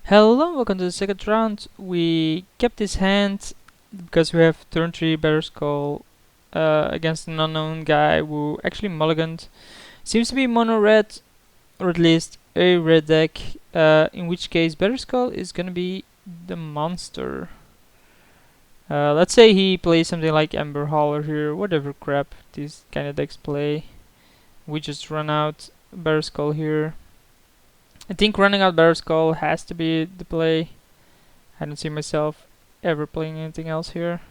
Hello, welcome to the second round. We kept this hand because we have turn 3 Better Skull against an unknown guy who actually mulliganed. Seems to be mono red, or at least a red deck, in which case Better Skull is gonna be the monster. Let's say he plays something like Ember Hauler here, whatever crap these kind of decks play. We just run out Better Skull here. I think running out Better Skull has to be the play. I don't see myself ever playing anything else here.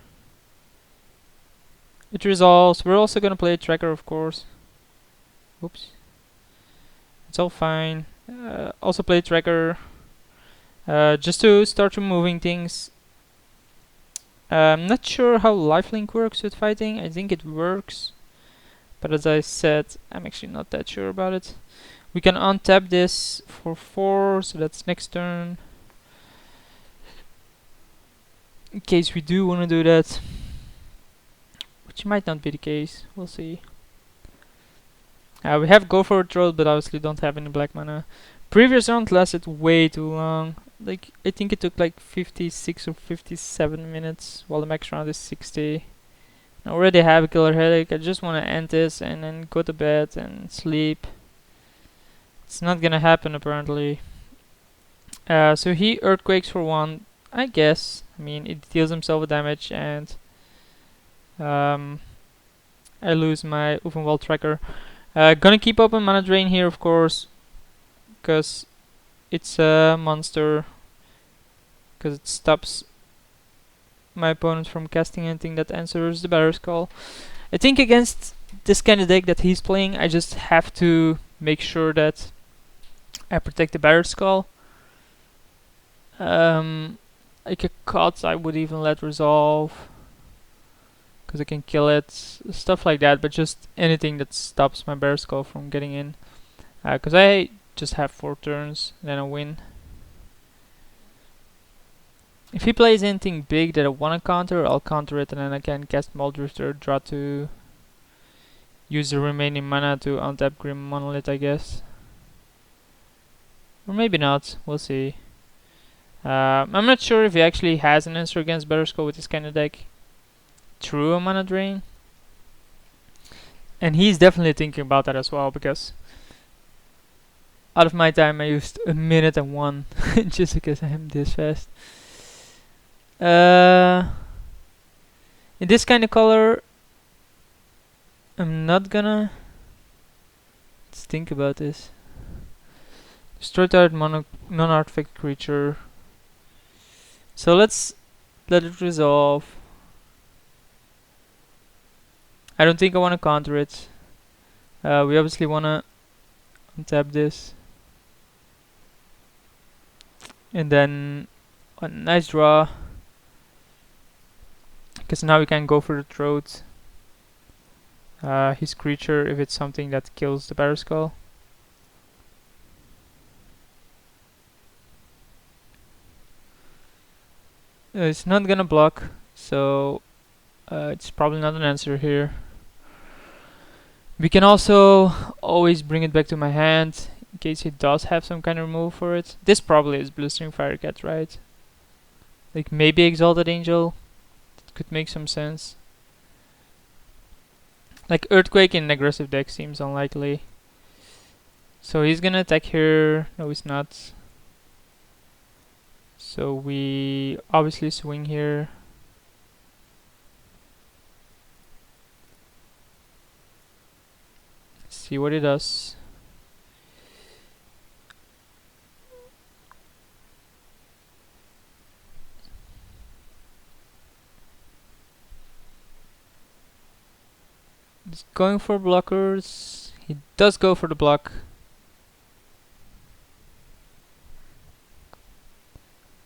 It resolves. We're also gonna play a tracker, of course. Oops. It's all fine. Also play tracker just to start removing things. I'm not sure how lifelink works with fighting. I think it works, but as I said, I'm actually not that sure about it. We can untap this for 4, so that's next turn. In case we do want to do that, which might not be the case, we'll see. We have Go for a Throat, but obviously don't have any black mana. Previous round lasted way too long. Like, I think it took like 56 or 57 minutes, while the max round is 60. I already have a killer headache. I just want to end this and then go to bed and sleep. It's not gonna happen apparently. So he Earthquakes for 1, I guess. I mean, it deals himself a damage and I lose my Ovenwald tracker. Gonna keep open mana drain here, of course, because it's a monster. Because it stops my opponent from casting anything that answers the Better Skull. I think against this kind of deck that he's playing, I just have to make sure that I protect the Better Skull. Like a cut, I would even let resolve, because I can kill it, stuff like that, but just anything that stops my Bear Skull from getting in. Because I just have 4 turns, then I win. If he plays anything big that I want to counter, I'll counter it, and then I can cast Muldrifter, draw to use the remaining mana to untap Grim Monolith, I guess. Or maybe not, we'll see. I'm not sure if he actually has an answer against Better Skull with this kind of deck through a mana drain. And he's definitely thinking about that as well, because out of my time I used 1:01 just because I'm this fast. In this kind of color, I'm not gonna. Let's think about this. Destroy target non-artifact creature. So let's let it resolve. I don't think I want to counter it. We obviously want to untap this. And then a nice draw. Because now we can go for the throat. His creature, if it's something that kills the Better Skull. It's not gonna block, so it's probably not an answer here. We can also always bring it back to my hand in case he does have some kind of remove for it. This probably is Blistering Firecat, right? Like maybe Exalted Angel. That could make some sense. Like Earthquake in an aggressive deck seems unlikely. So he's gonna attack here. No, he's not. So we obviously swing here. See what it does. He's going for blockers. He does go for the block.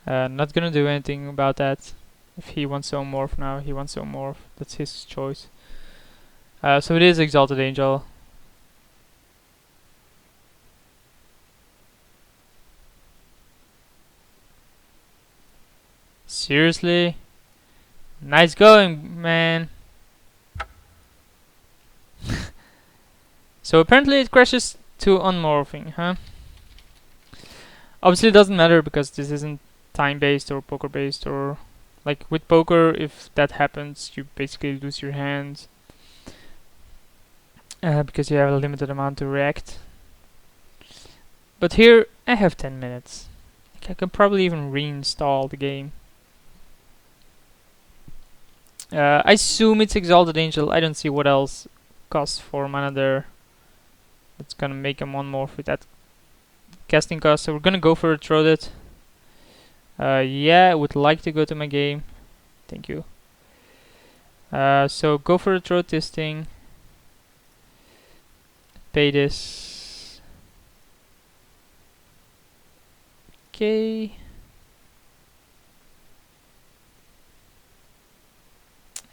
Not gonna do anything about that. If he wants to morph now, he wants to morph. That's his choice. So it is Exalted Angel. Seriously? Nice going, man. So apparently it crashes to unmorphing, huh? Obviously it doesn't matter because this isn't time based or poker based, or like with poker, if that happens you basically lose your hand because you have a limited amount to react. But here I have 10 minutes. Like, I can probably even reinstall the game. I assume it's Exalted Angel. I don't see what else costs 4 mana there. That's gonna make him one more with that casting cost. So we're gonna go for a throw it. Yeah, I would like to go to my game. Thank you. So go for a throw this thing. Pay this. Okay.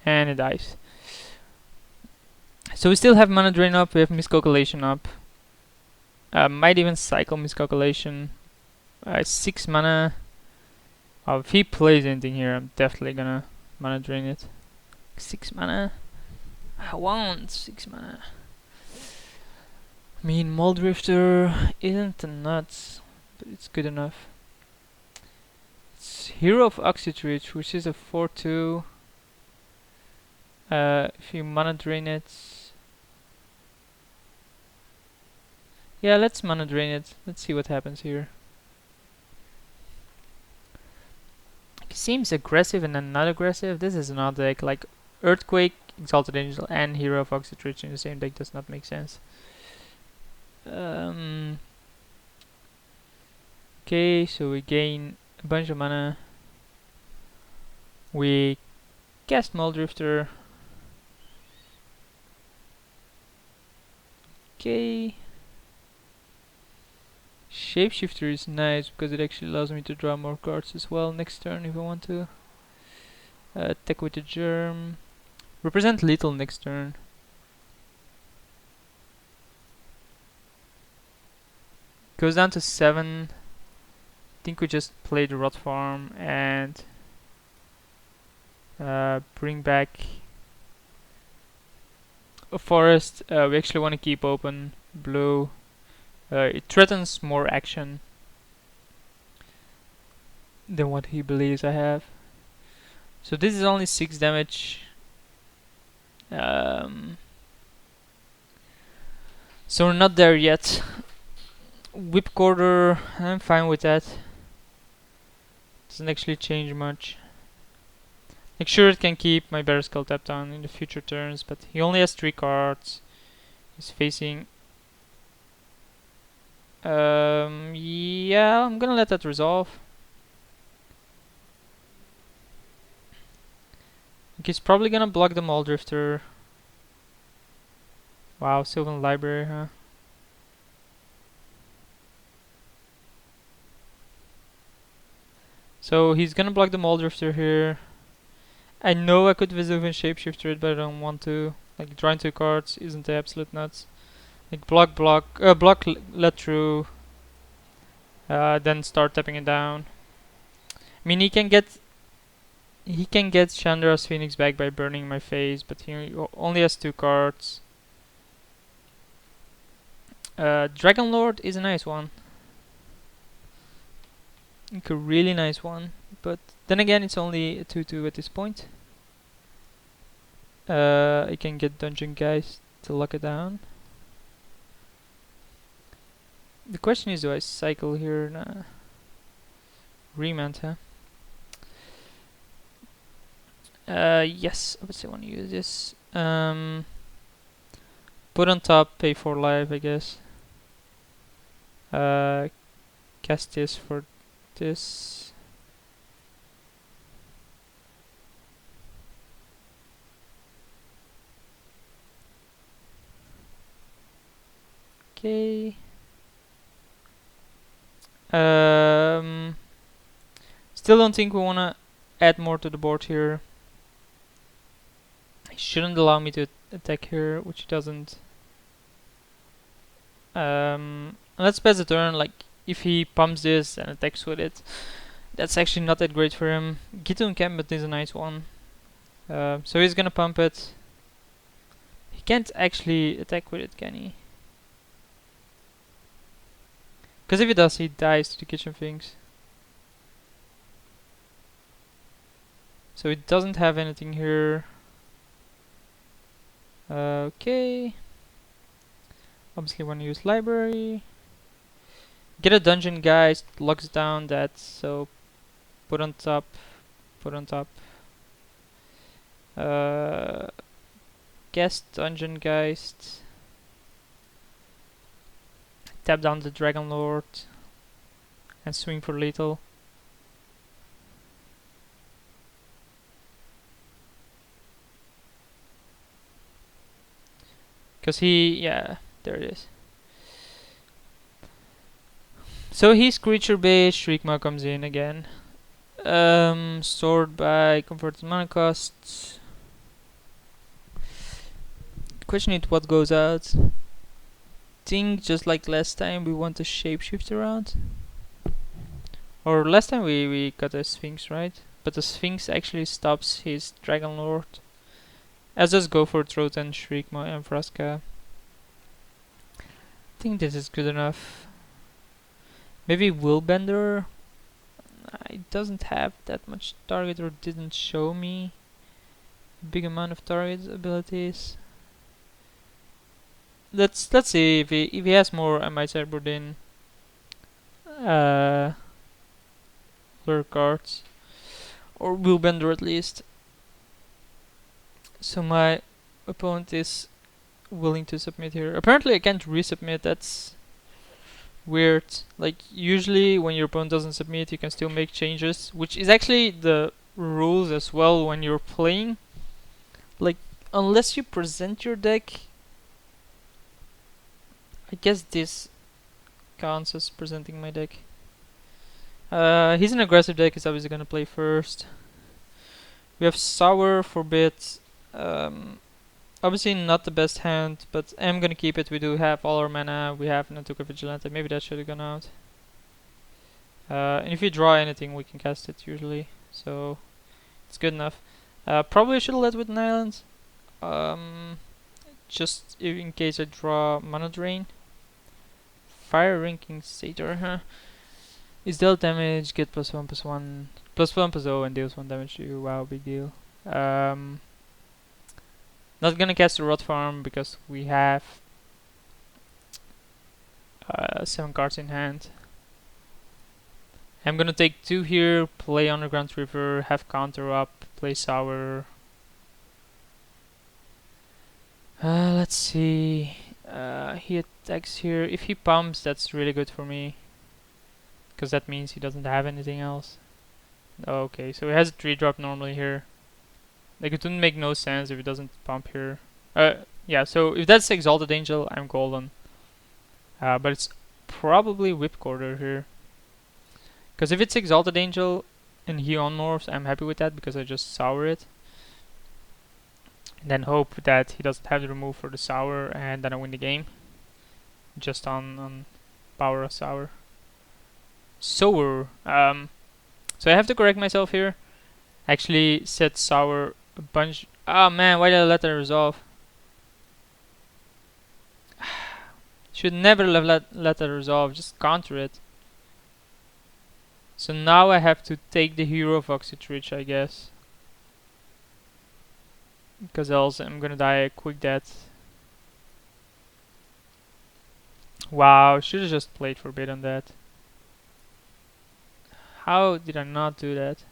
And it dies. So we still have mana drain up, we have miscalculation up. Might even cycle miscalculation. 6 mana. If he plays anything here, I'm definitely gonna mana drain it. 6 mana. I want 6 mana. I mean, Muldrifter isn't nuts, but it's good enough. It's Hero of Oxytreach, which is a 4/2. If you mana drain it. Yeah, let's mana drain it. Let's see what happens here. It seems aggressive and then not aggressive. This is an odd deck. Like Earthquake, Exalted Angel, and Hero of Oxytreach in the same deck does not make sense. Okay, so we gain a bunch of mana. We cast Muldrifter. Okay. Shapeshifter is nice because it actually allows me to draw more cards as well next turn if I want to. Attack with the Germ. Represent lethal next turn. Goes down to 7. I think we just play the Rot Farm and bring back a forest. We actually want to keep open blue. It threatens more action than what he believes I have. So this is only 6 damage. So we're not there yet. Whip Quarter, I'm fine with that. Doesn't actually change much. Make sure it can keep my Bear Skull tapped on in the future turns, but he only has 3 cards. He's facing... yeah, I'm gonna let that resolve. He's probably gonna block the Muldrifter. Wow, Sylvan Library, huh? So he's gonna block the Muldrifter here. I know I could Vesuvian Shapeshifter it, but I don't want to. Like, drawing 2 cards isn't the absolute nuts. Like, block, let through. Then start tapping it down. I mean, he can get Chandra's Phoenix back by burning my face, but he only has 2 cards. Dragon Lord is a nice one. Like a really nice one, but then again it's only a 2/2 at this point. I can get Dungeon Guys to lock it down. The question is, do I cycle here? Nah. Remand, huh? Yes, obviously I want to use this. Put on top, pay for life, I guess. Cast this for this. Okay. Still don't think we wanna add more to the board here. He shouldn't allow me to attack here, which he doesn't. Let's pass the turn. Like, if he pumps this and attacks with it, that's actually not that great for him. Gitun Gambit is a nice one. So he's gonna pump it. He can't actually attack with it, can he? Because if he does, he dies to the kitchen things. So it doesn't have anything here. Okay. Obviously want to use library. Get a dungeon, guys. Locks down that. So put on top. Put on top. Guest dungeon geist. Tap down the Dragon Lord. And swing for lethal. Because yeah, there it is. So he's creature based, Shriekmaw comes in again. Stored by converted mana costs. Question is what goes out. Think just like last time we want to shapeshift around. Or last time we got a Sphinx, right? But the Sphinx actually stops his Dragon Lord. Let's just go for Throat and Shriekmaw and Vraska. I think this is good enough. Maybe Willbender. It doesn't have that much target, or didn't show me a big amount of target abilities. Let's see if he has more. I might sideboard in other cards, or Willbender at least. So my opponent is willing to submit here. Apparently I can't resubmit. That's weird. Like usually when your opponent doesn't submit, you can still make changes, which is actually the rules as well when you're playing. Like unless you present your deck, I guess this counts as presenting my deck. He's an aggressive deck. He's obviously gonna play first. We have Sour, Forbid. Obviously not the best hand, but I'm gonna keep it. We do have all our mana. We have Natuka Vigilante. Maybe that should have gone out. And if you draw anything, we can cast it usually. So it's good enough. Probably should have led with an island. Just in case I draw Mana Drain. Fire Ranking Satyr, huh? Is dealt damage, get +1/+1, +1/+0 and deals 1 damage to you. Wow, big deal. Not gonna cast the Rot Farm because we have 7 cards in hand. I'm gonna take 2 here, play Underground River, have counter up, play Sour. Let's see. He attacks here. If he pumps, that's really good for me. Because that means he doesn't have anything else. Okay, so he has a 3-drop normally here. Like it wouldn't make no sense if it doesn't pump here. Yeah, so if that's Exalted Angel, I'm golden. But it's probably Whipcorder here. Because if it's Exalted Angel and he on-morphs, I'm happy with that because I just Sour it. And then hope that he doesn't have the remove for the Sour and then I win the game. Just on power of Sour. Sour. So I have to correct myself here. Actually said Sour a bunch. Oh man, why did I let that resolve? Should never let that resolve, just counter it. So now I have to take the Hero of Oxytrich, I guess. Because else I'm gonna die a quick death. Wow, should have just played Forbid on that. How did I not do that?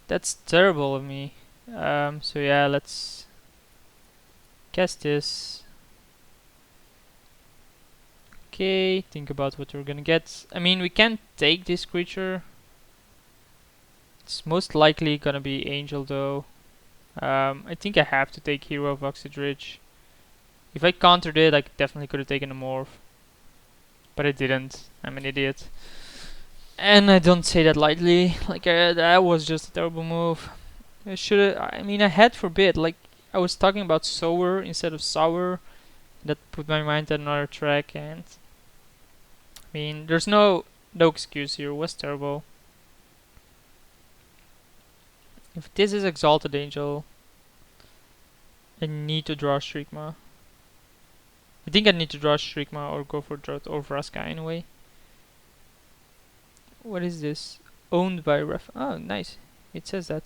That's terrible of me. So yeah, let's cast this. Okay, think about what we're gonna get. I mean, we can't take this creature. It's most likely gonna be Angel though. I think I have to take Hero of Oxydridge. If I countered it, I definitely could have taken a Morph. But I didn't. I'm an idiot. And I don't say that lightly. Like, that was just a terrible move. I should've. I mean, I had Forbid. Like, I was talking about Sour instead of Sour. That put my mind on another track, and I mean, there's no excuse here. It was terrible. If this is Exalted Angel, I need to draw Shriekmaw. I think I need to draw Shrikma or go for Drought or Vraska anyway. What is this? Owned by Ref. Oh, nice. It says that.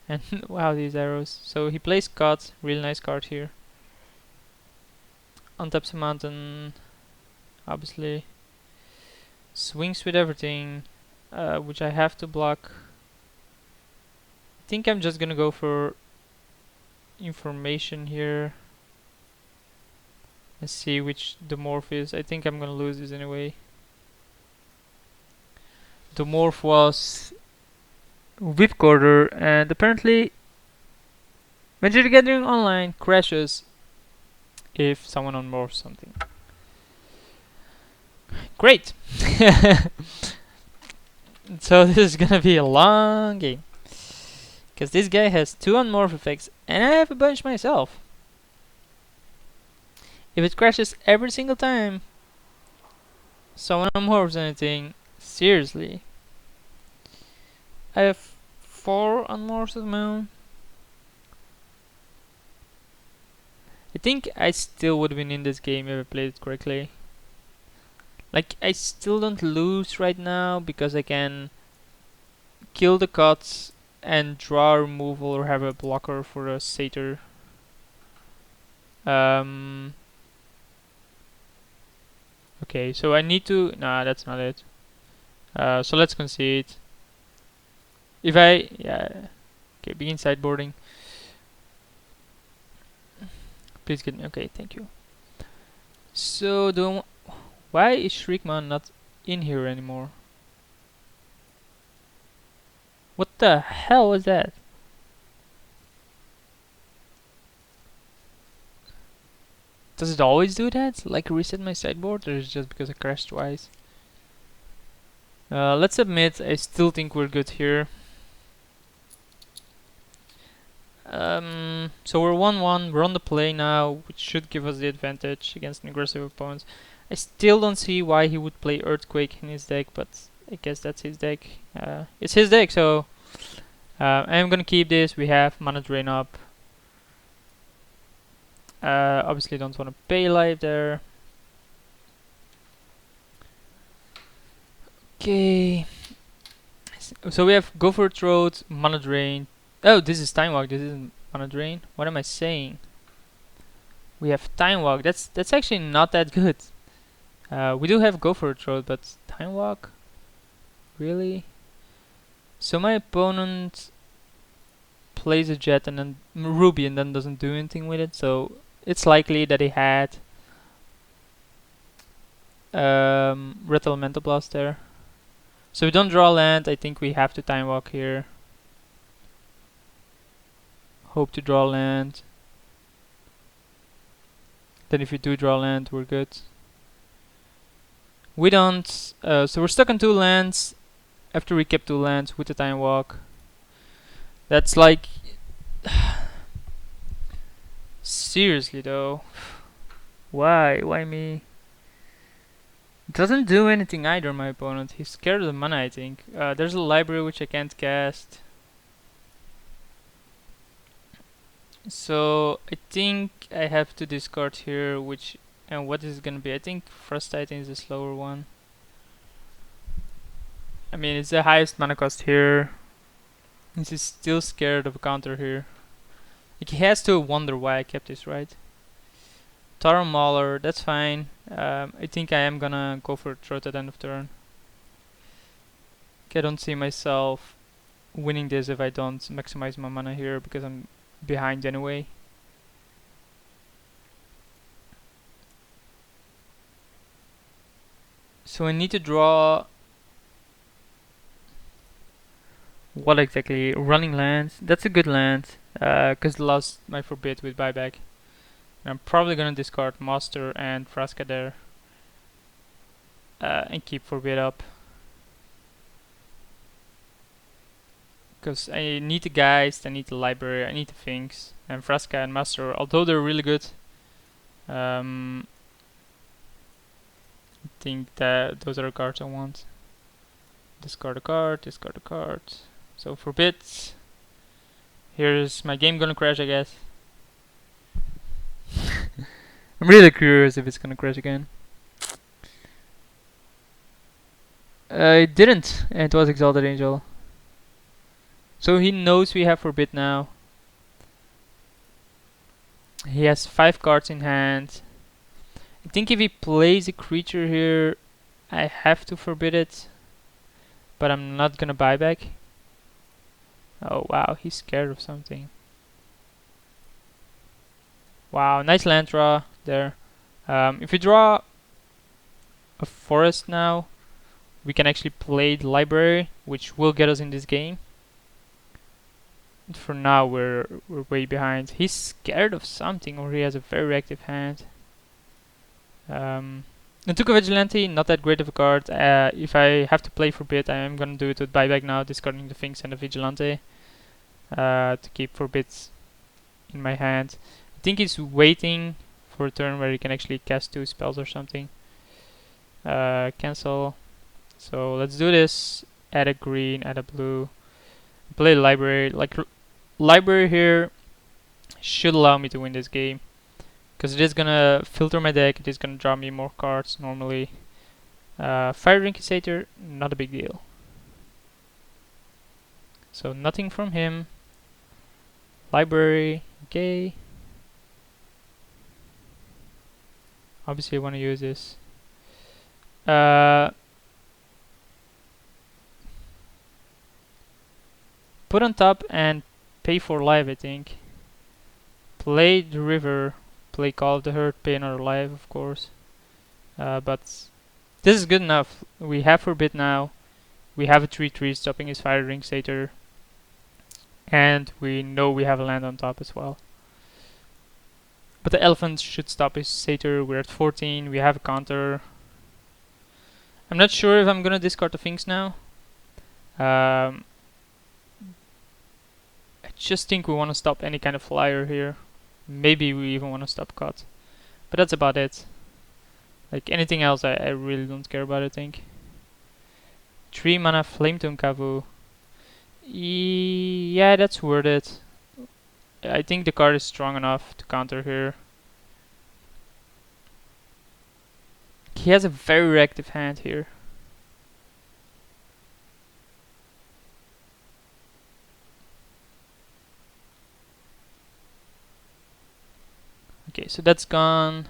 And wow, these arrows. So he plays Cut. Really nice card here. Untaps a mountain. Obviously. Swings with everything. Which I have to block. I think I'm just gonna go for information here. Let's see which the morph is. I think I'm gonna lose this anyway. The morph was Whipcorder, and apparently Magic the Gathering Online crashes if someone unmorphs something. Great! So this is gonna be a long game. Because this guy has 2 unmorph effects, and I have a bunch myself. If it crashes every single time someone unmorphs anything, seriously. I have 4 unmorphs of my own. I think I still would win in this game if I played it correctly. Like, I still don't lose right now because I can kill the cuts and draw a removal or have a blocker for a satyr. Okay, so I need to... Nah, that's not it. So let's concede. If I... Yeah. Okay, begin sideboarding. Please get me... Okay, thank you. So, why is Shrikman not in here anymore? What the hell was that? Does it always do that? Like reset my sideboard, or is it just because I crashed twice? Let's admit, I still think we're good here. So we're 1-1, we're on the play now, which should give us the advantage against an aggressive opponent. I still don't see why he would play Earthquake in his deck, but I guess that's his deck. It's his deck, so I'm gonna keep this. We have mana drain up. Obviously don't want to pay life there. Okay. So we have Go for a Throat, mana drain. Oh, this is Time Walk. This isn't mana drain. What am I saying? We have Time Walk. That's actually not that good. We do have Go for a Throat, but Time Walk? Really? So my opponent plays a Jet and then Ruby and then doesn't do anything with it. So it's likely that he had Red Elemental Blast there. So we don't draw land. I think we have to Time Walk here. Hope to draw land. Then if we do draw land, we're good. We don't, so we're stuck on 2 lands after we kept 2 lands with the Time Walk. That's like... Seriously though. Why? Why me? Doesn't do anything either, my opponent. He's scared of the mana, I think. There's a library which I can't cast. So I think I have to discard here, which... And what is it gonna be? I think Frost Titan is the slower one. I mean, it's the highest mana cost here. He's still scared of a counter here. Like, he has to wonder why I kept this, right? Tara Mauler, that's fine. I think I am gonna go for a throat at end of turn. I don't see myself winning this if I don't maximize my mana here because I'm behind anyway. So I need to draw... What exactly? Running lands. That's a good land. Because lost my Forbid with buyback. I'm probably gonna discard Master and Vraska there. And keep Forbid up. Because I need the Geist, I need the Library, I need the things. And Vraska and Master, although they're really good, I think that those are the cards I want. Discard a card, discard a card. So Forbid. Here's my game gonna crash, I guess. I'm really curious if it's gonna crash again. It didn't, and it was Exalted Angel. So he knows we have Forbid now. He has 5 cards in hand. I think if he plays a creature here, I have to forbid it. But I'm not gonna buy back. Oh wow, he's scared of something. Wow, nice land draw there. If we draw a forest now, we can actually play the library, which will get us in this game. And for now, we're way behind. He's scared of something, or he has a very active hand. I took a Vigilante, not that great of a card. If I have to play Forbid, I am gonna do it with buyback now, discarding the Finks and the Vigilante to keep Forbids in my hand. I think he's waiting for a turn where he can actually cast 2 spells or something. Cancel. So let's do this. Add a green, add a blue. Play the library. Like library here should allow me to win this game, because it is gonna filter my deck. It is gonna draw me more cards normally. Fire Inquisitor, not a big deal. So nothing from him. Library, okay. Obviously, I want to use this. Put on top and pay for life, I think. Play the river, play Call of the Herd, pay another life, of course. But this is good enough. We have Forbid now. We have a 3/3 stopping his Fire Ring Satyr. And we know we have a land on top as well. But the Elephant should stop his Satyr. We're at 14. We have a counter. I'm not sure if I'm gonna discard the Finks now. I just think we want to stop any kind of flyer here. Maybe we even want to stop cut. But that's about it. Like anything else, I really don't care about, I think. 3 mana Flametone Kavu. Yeah, that's worth it. I think the card is strong enough to counter here. He has a very reactive hand here. Okay, so that's gone.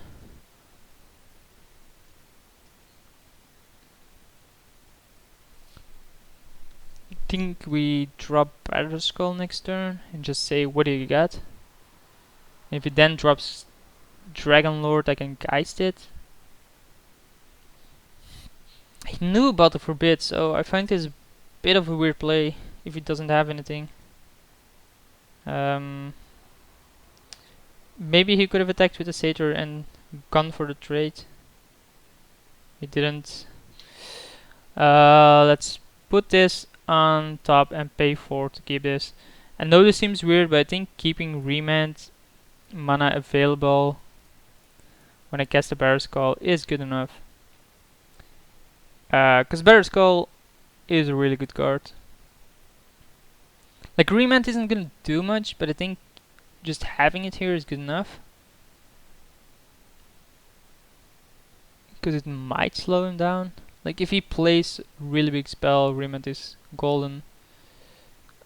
I think we drop Battle Skull next turn and just say, what do you got? If it then drops Dragon Lord, I can Geist it. I knew about the Forbid, so I find this a bit of a weird play if it doesn't have anything. Maybe he could have attacked with a Satyr and gone for the trade. He didn't. Let's put this on top and pay 4 to keep this. I know this seems weird, but I think keeping Remand mana available when I cast a Barrow Skull is good enough. Because Barrow Skull is a really good card. Like Remand isn't gonna do much, but I think just having it here is good enough. Because it might slow him down. Like if he plays really big spell, Remand is golden.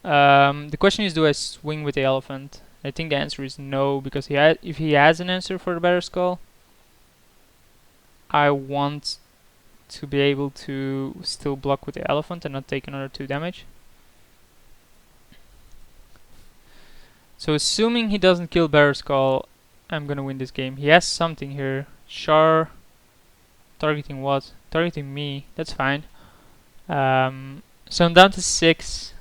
The question is, do I swing with the Elephant? I think the answer is no, because if he has an answer for the Barrow Skull, I want to be able to still block with the Elephant and not take another 2 damage. So assuming he doesn't kill Barrow Skull, I'm gonna win this game. He has something here. Char. Targeting what? Targeting me. That's fine. So I'm down to 6.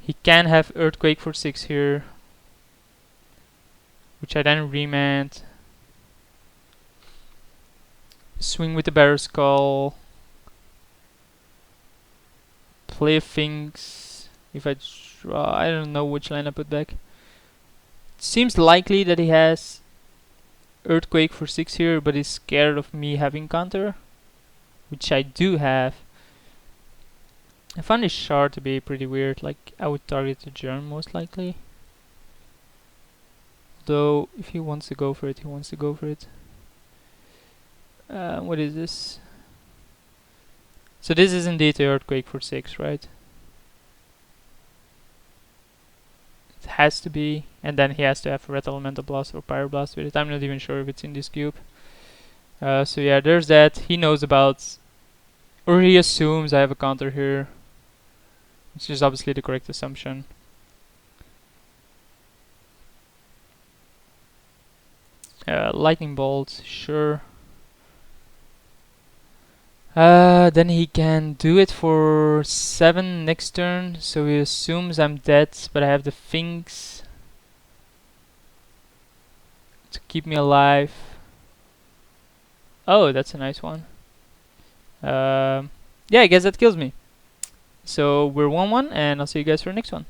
He can have Earthquake for 6 here, which I then remand. Swing with the Barrow Skull. Play Finks. If I draw, I don't know which line I put back. It seems likely that he has Earthquake for 6 here, but he's scared of me having counter, which I do have. I found this shard to be pretty weird. Like I would target the germ most likely. Though, if he wants to go for it, he wants to go for it. What is this? So this is indeed the Earthquake for 6, right? It has to be. And then he has to have Red Elemental Blast or Pyroblast with it. I'm not even sure if it's in this cube. So yeah, there's that. He knows about... Or he assumes I have a counter here. Which is obviously the correct assumption. Lightning Bolt, sure. Then he can do it for 7 next turn, so he assumes I'm dead, but I have the things to keep me alive. Oh, that's a nice one. Yeah, I guess that kills me. So we're 1-1, and I'll see you guys for the next one.